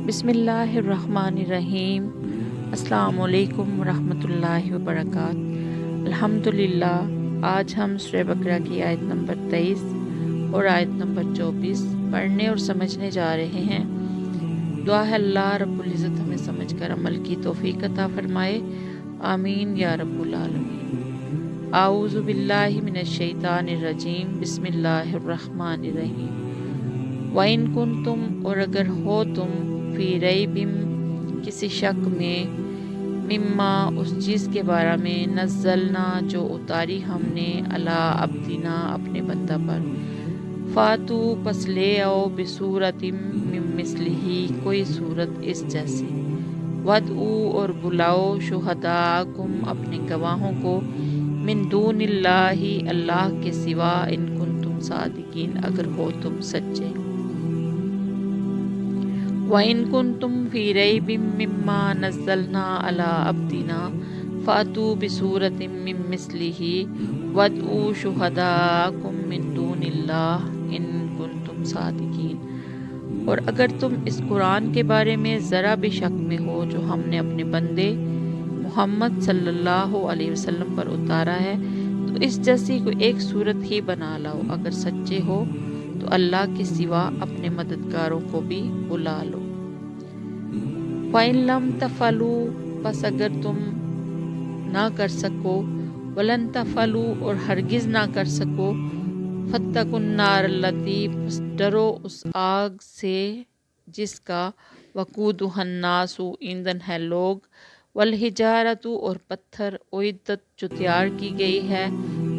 बिस्मिल्लाहिर्रहमानिर्रहीम। अस्सलामु अलैकुम वरहमतुल्लाहि वबरकातुहू। अल्हम्दुलिल्लाह। आज हम सूरह बकरा की आयत नंबर 23 और आयत नंबर 24 पढ़ने और समझने जा रहे हैं। दुआ है अल्लाह रब्बुल इज़्ज़त हमें समझकर अमल की तौफीक अता फरमाए। आमीन या रब्बुल आलमीन। आऊज़ु बिल्लाहि मिनश शैतानिर रजीम। बिस्मिल्लाहिर्रहमानिर्रहीम। वाइन कुंतुम, और अगर हो तुम, फी रैबिम, किसी शक में, मिम्मा, उस चीज़ के बारे में, नज़्ज़लना, जो उतारी हमने, अला अब्दिना, अपने बंदा पर, फातू, पस ले आओ, बिसूरतिम मिम मिस्लिही, कोई सूरत इस जैसी, वदऊ, और बुलाओ, शुहदाकुम, अपने गवाहों को, मिन दूनिल्लाही, अल्लाह के सिवा, इन कुंतुम सादिकीन, अगर हो तुम सच्चे। वइन कुंतुम फी रैबिम मिम्मा नज़्ज़लना अला अब्दिना फातू बिसूरतिम मिन मिस्लिही वदऊ शुहदाकुम मिन दूनिल्लाह इन कुंतुम सादिकीन। और अगर तुम इस कुरान के बारे में ज़रा भी शक में हो जो हमने अपने बंदे मोहम्मद सल्लल्लाहु अलैहि वसल्लम पर उतारा है, तो इस जैसी कोई एक सूरत ही बना लाओ। अगर सच्चे हो तो अल्लाह के सिवा अपने मददगारों को भी बुला लो। फ़इन लम तफ़लू, बस अगर तुम ना कर सको, वलन तफ़लू, और हरगिज़ ना कर सको, फत्तकुन नार लती, बस डरो उस आग से जिसका वकूदुहन नासु, ईंधन है लोग, वल हिजारतु, और पत्थर, उइद्दत, जो तैयार की गई है,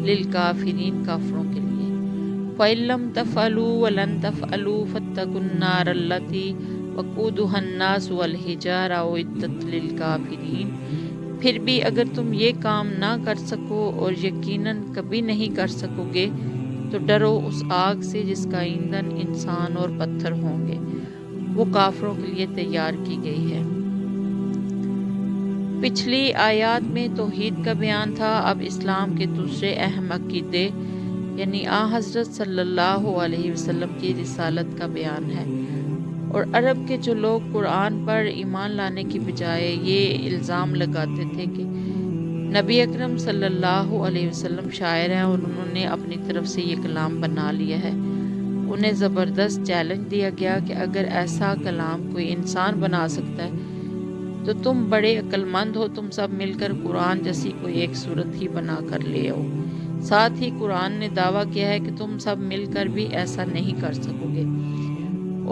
लिल काफिरीन, काफरों के लिए। फ़इल्लम तफ़अलू वलन तफ़अलू फत्तकुन नार लती वकूदुहन नास वल हिजारा उइद्दत लिल काफिरीन। फिर भी अगर तुम ये काम ना कर सको, और यकीनन कभी नहीं कर सकोगे, तो डरो उस आग से जिसका ईंधन इंसान और पत्थर होंगे, वो काफरों के लिए तैयार की गई है। पिछली आयत में तौहीद का बयान था। अब इस्लाम के दूसरे अहम अकीदे यानी हज़रत सल्लल्लाहु अलैहि वसल्लम की रिसालत का बयान है। और अरब के जो लोग कुरान पर ईमान लाने की बजाय ये इल्ज़ाम लगाते थे कि नबी अकरम सल्लल्लाहु अलैहि वसल्लम शायर हैं और उन्होंने अपनी तरफ से ये कलाम बना लिया है, उन्हें ज़बरदस्त चैलेंज दिया गया कि अगर ऐसा कलाम कोई इंसान बना सकता है तो तुम बड़े अक्लमंद हो, तुम सब मिलकर कुरान जैसी कोई एक सूरत ही बना कर ले आओ। साथ ही कुरान ने दावा किया है कि तुम सब मिलकर भी ऐसा नहीं कर सकोगे।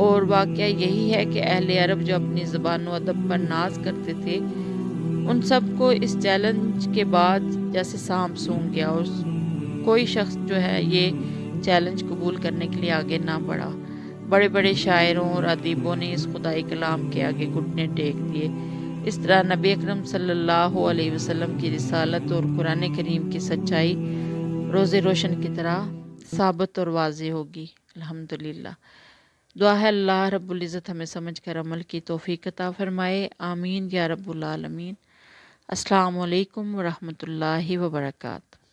और वाक़या यही है कि अहले अरब जो अपनी ज़बान व अदब पर नाज करते थे, उन सब को इस चैलेंज के बाद जैसे सांप सूंघ गया, और कोई शख्स जो है ये चैलेंज कबूल करने के लिए आगे ना बढ़ा। बड़े बड़े शायरों और अदीबों ने इस खुदाई कलाम के आगे घुटने टेक दिए। इस तरह नबी अकरम सल्लल्लाहु अलैहि वसल्लम की रिसालत और कुरान करीम की सच्चाई रोज़े रोशन की तरह साबित और वाज़ेह होगी। अल्हम्दुलिल्लाह। दुआ है अल्लाह रब्बुल इज़्ज़त हमें समझ कर अमल की तौफीक अता फरमाए। आमीन या रब्बुल आलमीन। अस्सलामु अलैकुम वरहमतुल्लाहि वबरकातुहू।